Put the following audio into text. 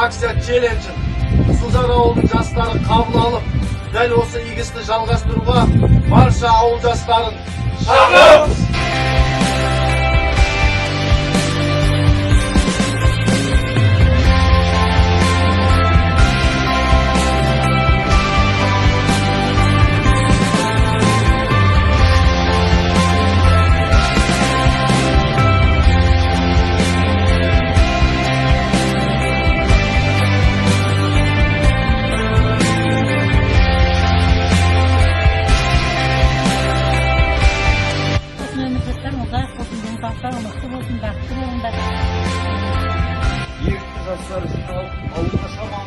акция челленджін Қызылжар ауылдың жастары қабыл алып, дәл осы игі істі жалғастыруға барша ауыл жастарын шақырамыз. Ерікті жастар жиналып ауылға шаман